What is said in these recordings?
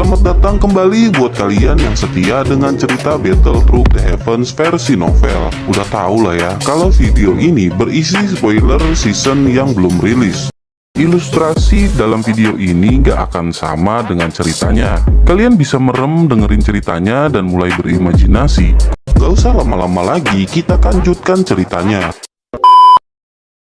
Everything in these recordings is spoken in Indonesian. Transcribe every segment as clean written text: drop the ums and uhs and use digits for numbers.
Selamat datang kembali buat kalian yang setia dengan cerita Battle Through the Heavens versi novel. Udah tau lah ya, kalau video ini berisi spoiler season yang belum rilis. Ilustrasi dalam video ini gak akan sama dengan ceritanya. Kalian bisa merem dengerin ceritanya dan mulai berimajinasi. Gak usah lama-lama lagi, kita lanjutkan ceritanya.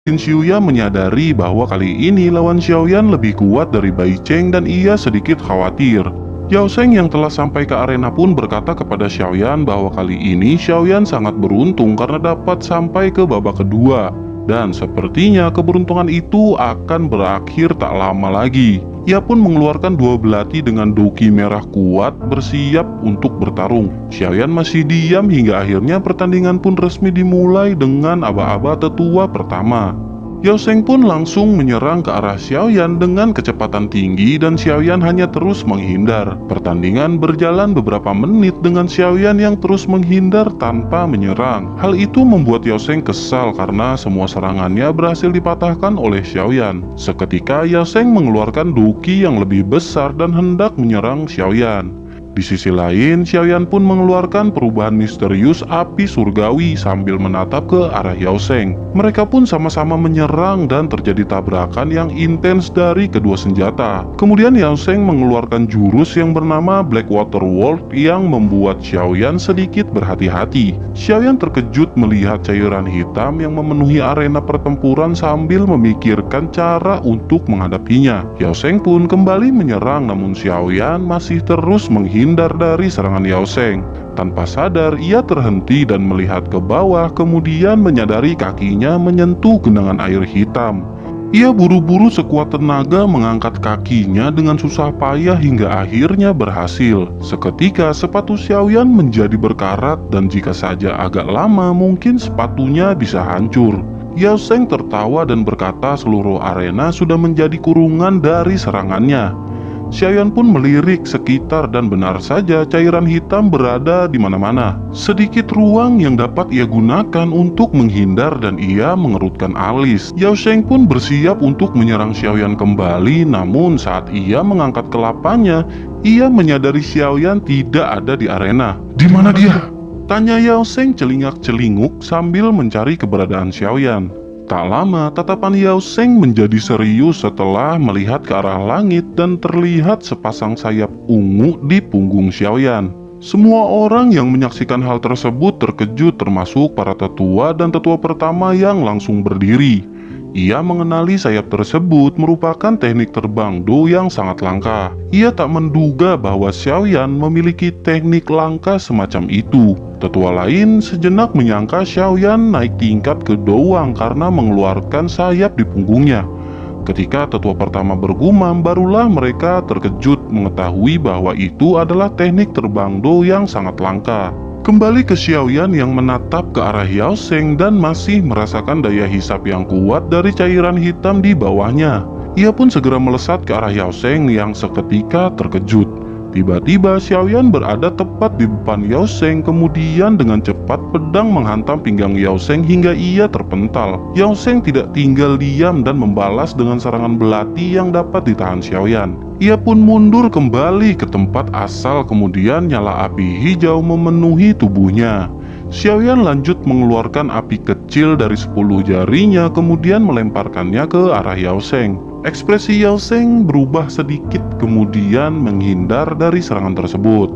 Lin Xiuya menyadari bahwa kali ini lawan Xiaoyan lebih kuat dari Bai Cheng dan ia sedikit khawatir. Yao Sheng yang telah sampai ke arena pun berkata kepada Xiaoyan bahwa kali ini Xiaoyan sangat beruntung karena dapat sampai ke babak kedua. Dan sepertinya keberuntungan itu akan berakhir tak lama lagi. Ia pun mengeluarkan dua belati dengan doki merah kuat bersiap untuk bertarung. Xiaoyan masih diam hingga akhirnya pertandingan pun resmi dimulai dengan aba-aba tetua pertama. Yao Sheng pun langsung menyerang ke arah Xiaoyan dengan kecepatan tinggi dan Xiaoyan hanya terus menghindar. Pertandingan berjalan beberapa menit dengan Xiaoyan yang terus menghindar tanpa menyerang. Hal itu membuat Yao Sheng kesal karena semua serangannya berhasil dipatahkan oleh Xiaoyan. Seketika Yao Sheng mengeluarkan doki yang lebih besar dan hendak menyerang Xiaoyan. Di sisi lain, Xiaoyan pun mengeluarkan perubahan misterius api surgawi sambil menatap ke arah Yao Sheng. Mereka pun sama-sama menyerang dan terjadi tabrakan yang intens dari kedua senjata. Kemudian Yao Sheng mengeluarkan jurus yang bernama Blackwater World yang membuat Xiaoyan sedikit berhati-hati. Xiaoyan terkejut melihat cairan hitam yang memenuhi arena pertempuran sambil memikirkan cara untuk menghadapinya. Yao Sheng pun kembali menyerang namun Xiaoyan masih terus menghindar dari serangan Yao Sheng. Tanpa sadar, ia terhenti dan melihat ke bawah, kemudian menyadari kakinya menyentuh genangan air hitam. Ia buru-buru sekuat tenaga mengangkat kakinya dengan susah payah hingga akhirnya berhasil. Seketika sepatu Xiaoyan menjadi berkarat dan jika saja agak lama mungkin sepatunya bisa hancur. Yao Sheng tertawa dan berkata seluruh arena sudah menjadi kurungan dari serangannya. Xiaoyan pun melirik sekitar dan benar saja cairan hitam berada di mana-mana. Sedikit ruang yang dapat ia gunakan untuk menghindar dan ia mengerutkan alis. Yao Sheng pun bersiap untuk menyerang Xiaoyan kembali, namun saat ia mengangkat kelapanya, ia menyadari Xiaoyan tidak ada di arena. Di mana dia? Tanya Yao Sheng celingak-celinguk sambil mencari keberadaan Xiaoyan. Tak lama, tatapan Yao Sheng menjadi serius setelah melihat ke arah langit dan terlihat sepasang sayap ungu di punggung Xiaoyan. Semua orang yang menyaksikan hal tersebut terkejut termasuk para tetua dan tetua pertama yang langsung berdiri. Ia mengenali sayap tersebut merupakan teknik terbang Do yang sangat langka. Ia tak menduga bahwa Xiaoyan memiliki teknik langka semacam itu. Tetua lain sejenak menyangka Xiaoyan naik tingkat ke doang karena mengeluarkan sayap di punggungnya. Ketika tetua pertama bergumam, barulah mereka terkejut mengetahui bahwa itu adalah teknik terbang Do yang sangat langka. Kembali ke Xiaoyan yang menatap ke arah Yao Sheng dan masih merasakan daya hisap yang kuat dari cairan hitam di bawahnya. Ia pun segera melesat ke arah Yao Sheng yang seketika terkejut. Tiba-tiba Xiaoyan berada tepat di depan Yao Sheng, kemudian dengan cepat pedang menghantam pinggang Yao Sheng hingga ia terpental. Yao Sheng tidak tinggal diam dan membalas dengan serangan belati yang dapat ditahan Xiaoyan. Ia pun mundur kembali ke tempat asal, kemudian nyala api hijau memenuhi tubuhnya. Xiaoyan lanjut mengeluarkan api kecil dari 10 jarinya, kemudian melemparkannya ke arah Yao Sheng. Ekspresi Yao Sheng berubah sedikit, kemudian menghindar dari serangan tersebut.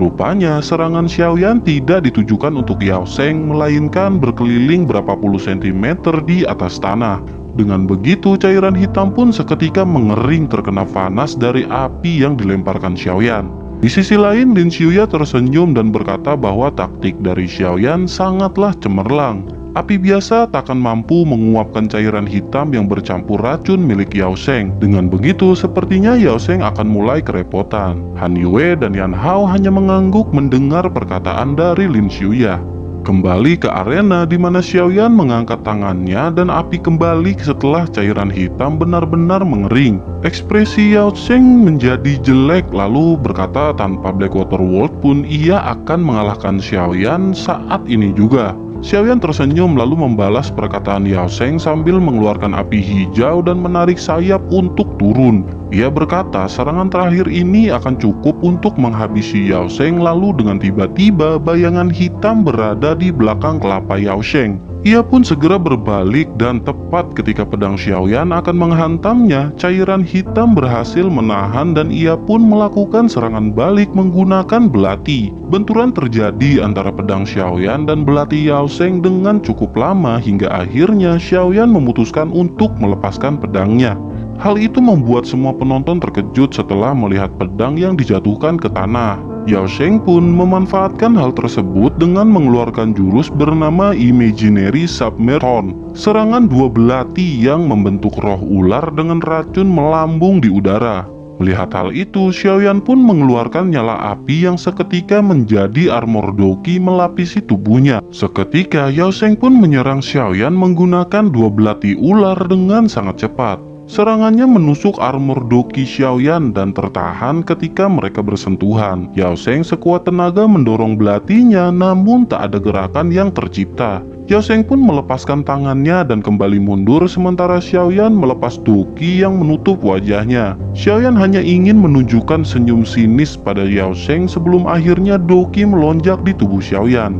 Rupanya serangan Xiaoyan tidak ditujukan untuk Yao Sheng, melainkan berkeliling berapa puluh sentimeter di atas tanah. Dengan begitu cairan hitam pun seketika mengering terkena panas dari api yang dilemparkan Xiaoyan. Di sisi lain, Lin Xiuya tersenyum dan berkata bahwa taktik dari Xiaoyan sangatlah cemerlang. Api biasa tak akan mampu menguapkan cairan hitam yang bercampur racun milik Yao Sheng. Dengan begitu, sepertinya Yao Sheng akan mulai kerepotan. Han Yue dan Yan Hao hanya mengangguk mendengar perkataan dari Lin Xiuya. Kembali ke arena di mana Xiaoyan mengangkat tangannya dan api kembali setelah cairan hitam benar-benar mengering. Ekspresi Yao Sheng menjadi jelek lalu berkata tanpa Blackwater World pun ia akan mengalahkan Xiaoyan saat ini juga. Xiaoyan tersenyum lalu membalas perkataan Yao Sheng sambil mengeluarkan api hijau dan menarik sayap untuk turun. Ia berkata serangan terakhir ini akan cukup untuk menghabisi Yao Sheng, lalu dengan tiba-tiba bayangan hitam berada di belakang kelapa Yao Sheng. Ia pun segera berbalik dan tepat ketika pedang Xiaoyan akan menghantamnya, cairan hitam berhasil menahan dan ia pun melakukan serangan balik menggunakan belati. Benturan terjadi antara pedang Xiaoyan dan belati Yao Sheng dengan cukup lama hingga akhirnya Xiaoyan memutuskan untuk melepaskan pedangnya. Hal itu membuat semua penonton terkejut setelah melihat pedang yang dijatuhkan ke tanah. Yao Sheng pun memanfaatkan hal tersebut dengan mengeluarkan jurus bernama Imaginary Submerton. Serangan dua belati yang membentuk roh ular dengan racun melambung di udara. Melihat hal itu, Xiaoyan pun mengeluarkan nyala api yang seketika menjadi armor doki melapisi tubuhnya. Seketika Yao Sheng pun menyerang Xiaoyan menggunakan dua belati ular dengan sangat cepat. Serangannya menusuk armor doki Xiaoyan dan tertahan ketika mereka bersentuhan. Yao Sheng sekuat tenaga mendorong belatinya, namun tak ada gerakan yang tercipta. Yao Sheng pun melepaskan tangannya dan kembali mundur, sementara Xiaoyan melepas doki yang menutup wajahnya. Xiaoyan hanya ingin menunjukkan senyum sinis pada Yao Sheng sebelum akhirnya doki melonjak di tubuh Xiaoyan.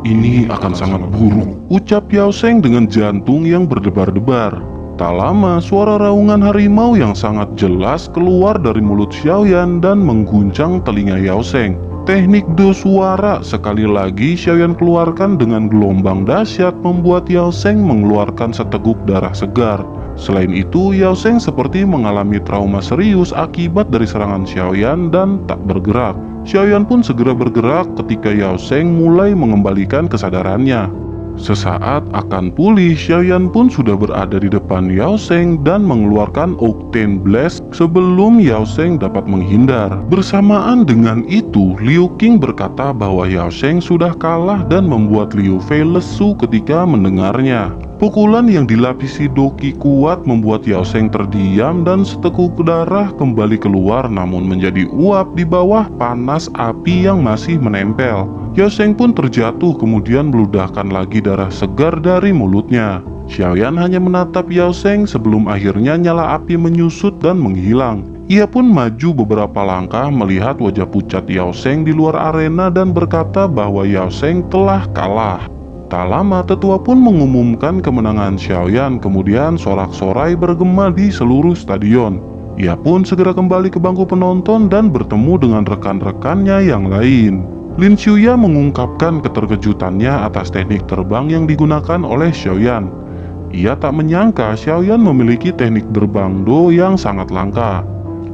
"Ini akan sangat buruk," ucap Yao Sheng dengan jantung yang berdebar-debar. Tak lama, suara raungan harimau yang sangat jelas keluar dari mulut Xiaoyan dan mengguncang telinga Yao Sheng. Teknik do suara sekali lagi Xiaoyan keluarkan dengan gelombang dahsyat membuat Yao Sheng mengeluarkan seteguk darah segar. Selain itu, Yao Sheng seperti mengalami trauma serius akibat dari serangan Xiaoyan dan tak bergerak. Xiaoyan pun segera bergerak ketika Yao Sheng mulai mengembalikan kesadarannya. Sesaat akan pulih, Xiaoyan pun sudah berada di depan Yao Sheng dan mengeluarkan Octane Blast sebelum Yao Sheng dapat menghindar. Bersamaan dengan itu, Liu Qing berkata bahwa Yao Sheng sudah kalah dan membuat Liu Fei lesu ketika mendengarnya. Pukulan yang dilapisi doki kuat membuat Yao Sheng terdiam dan seteguk darah kembali keluar namun menjadi uap di bawah panas api yang masih menempel. Yao Sheng pun terjatuh kemudian meludahkan lagi darah segar dari mulutnya. Xiaoyan hanya menatap Yao Sheng sebelum akhirnya nyala api menyusut dan menghilang. Ia pun maju beberapa langkah melihat wajah pucat Yao Sheng di luar arena dan berkata bahwa Yao Sheng telah kalah. Tak lama, tetua pun mengumumkan kemenangan Xiaoyan, kemudian sorak-sorai bergema di seluruh stadion. Ia pun segera kembali ke bangku penonton dan bertemu dengan rekan-rekannya yang lain. Lin Xiuya mengungkapkan keterkejutannya atas teknik terbang yang digunakan oleh Xiaoyan. Ia tak menyangka Xiaoyan memiliki teknik terbang Do yang sangat langka.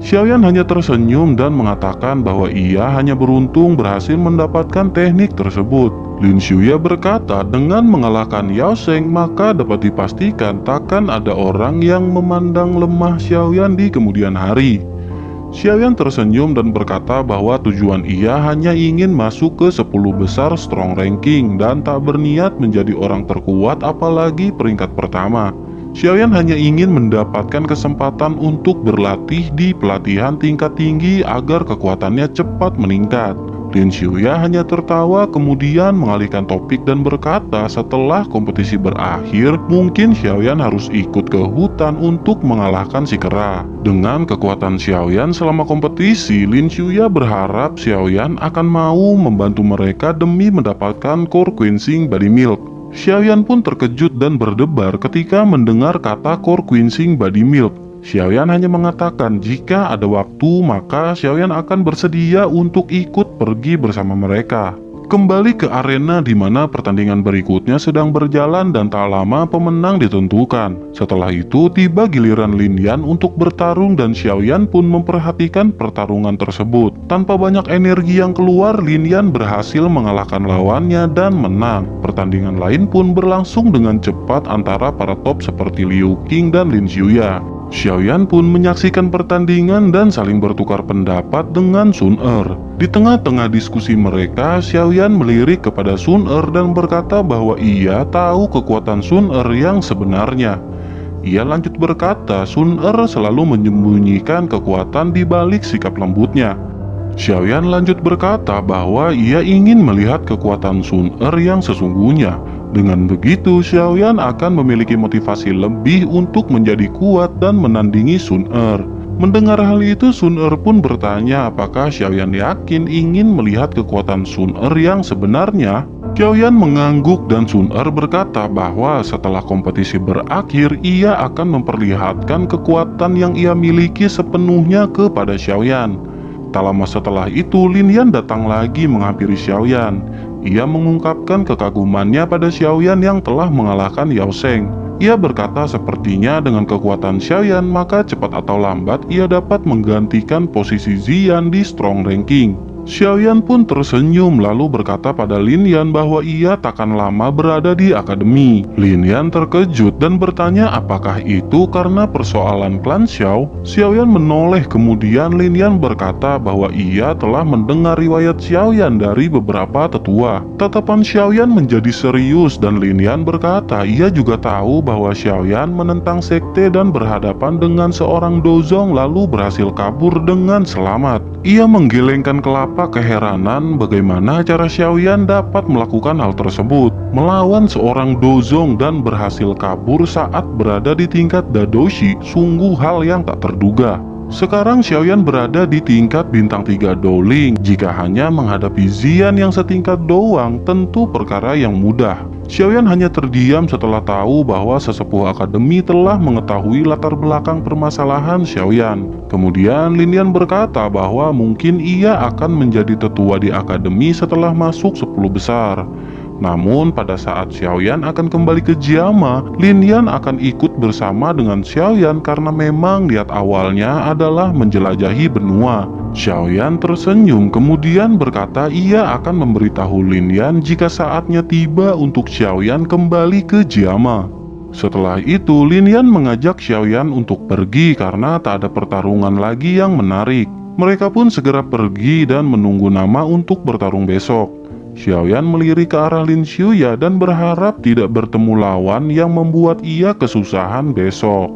Xiaoyan hanya tersenyum dan mengatakan bahwa ia hanya beruntung berhasil mendapatkan teknik tersebut. Lin Xiuya berkata dengan mengalahkan Yao Sheng maka dapat dipastikan takkan ada orang yang memandang lemah Xiaoyan di kemudian hari. Xiaoyan tersenyum dan berkata bahwa tujuan ia hanya ingin masuk ke 10 besar strong ranking dan tak berniat menjadi orang terkuat apalagi peringkat pertama. Xiaoyan hanya ingin mendapatkan kesempatan untuk berlatih di pelatihan tingkat tinggi agar kekuatannya cepat meningkat. Lin Xiuya hanya tertawa kemudian mengalihkan topik dan berkata setelah kompetisi berakhir mungkin Xiaoyan harus ikut ke hutan untuk mengalahkan si kera. Dengan kekuatan Xiaoyan selama kompetisi, Lin Xiuya berharap Xiaoyan akan mau membantu mereka demi mendapatkan core quenching body milk. Xiaoyan pun terkejut dan berdebar ketika mendengar kata core quenching body milk. Xiaoyan hanya mengatakan jika ada waktu maka Xiaoyan akan bersedia untuk ikut pergi bersama mereka. Kembali ke arena di mana pertandingan berikutnya sedang berjalan dan tak lama pemenang ditentukan. Setelah itu tiba giliran Lin Yan untuk bertarung dan Xiaoyan pun memperhatikan pertarungan tersebut. Tanpa banyak energi yang keluar, Lin Yan berhasil mengalahkan lawannya dan menang. Pertandingan lain pun berlangsung dengan cepat antara para top seperti Liu Qing dan Lin Xiuya. Xiaoyan pun menyaksikan pertandingan dan saling bertukar pendapat dengan Sun Er. Di tengah-tengah diskusi mereka, Xiaoyan melirik kepada Sun Er dan berkata bahwa ia tahu kekuatan Sun Er yang sebenarnya. Ia lanjut berkata Sun Er selalu menyembunyikan kekuatan di balik sikap lembutnya. Xiaoyan lanjut berkata bahwa ia ingin melihat kekuatan Sun Er yang sesungguhnya. Dengan begitu, Xiaoyan akan memiliki motivasi lebih untuk menjadi kuat dan menandingi Sun Er. Mendengar hal itu, Sun Er pun bertanya apakah Xiaoyan yakin ingin melihat kekuatan Sun Er yang sebenarnya. Xiaoyan mengangguk dan Sun Er berkata bahwa setelah kompetisi berakhir, ia akan memperlihatkan kekuatan yang ia miliki sepenuhnya kepada Xiaoyan. Tak lama setelah itu, Lin Yan datang lagi menghampiri Xiaoyan. Ia mengungkapkan kekagumannya pada Xiaoyan yang telah mengalahkan Yao Sheng. Ia berkata sepertinya dengan kekuatan Xiaoyan maka cepat atau lambat ia dapat menggantikan posisi Ziyan di strong ranking. Xiaoyan pun tersenyum lalu berkata pada Lin Yan bahwa ia takkan lama berada di akademi. Lin Yan terkejut dan bertanya apakah itu karena persoalan klan Xiao. Xiaoyan menoleh, kemudian Lin Yan berkata bahwa ia telah mendengar riwayat Xiaoyan dari beberapa tetua. Tatapan Xiaoyan menjadi serius dan Lin Yan berkata ia juga tahu bahwa Xiaoyan menentang sekte dan berhadapan dengan seorang dozong lalu berhasil kabur dengan selamat. Ia menggelengkan kelapa keheranan bagaimana cara Xiaoyan dapat melakukan hal tersebut, melawan seorang dozong dan berhasil kabur saat berada di tingkat Dadoshi, sungguh hal yang tak terduga. Sekarang Xiaoyan berada di tingkat bintang 3 Dowling. Jika hanya menghadapi Ziyan yang setingkat doang, tentu perkara yang mudah. Xiaoyan hanya terdiam setelah tahu bahwa sesepuh akademi telah mengetahui latar belakang permasalahan Xiaoyan. Kemudian Lin Yan berkata bahwa mungkin ia akan menjadi tetua di akademi setelah masuk 10 besar. Namun pada saat Xiaoyan akan kembali ke Jiama, Lin Yan akan ikut bersama dengan Xiaoyan karena memang niat awalnya adalah menjelajahi benua. Xiaoyan tersenyum kemudian berkata ia akan memberitahu Lin Yan jika saatnya tiba untuk Xiaoyan kembali ke Jiama. Setelah itu, Lin Yan mengajak Xiaoyan untuk pergi karena tak ada pertarungan lagi yang menarik. Mereka pun segera pergi dan menunggu nama untuk bertarung besok. Xiaoyan melirik ke arah Lin Xiuya dan berharap tidak bertemu lawan yang membuat ia kesusahan besok.